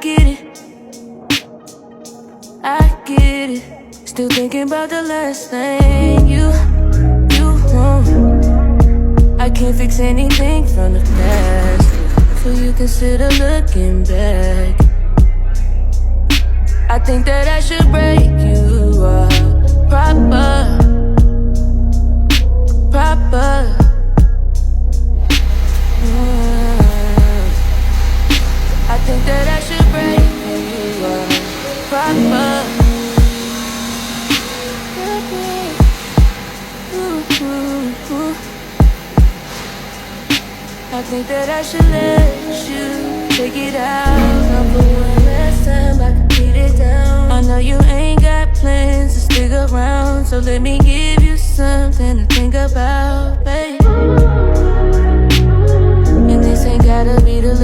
get it, I get it. Still thinking about the last thing you want. I can't fix anything from the past, so you consider looking back. I think that I should break you up proper. I think that I should break you up proper. I think that I should let you take it out. For one last time, I can beat it down. I know you ain't got plans to stick around, so let me give you something to think about, babe. And this ain't gotta be the last.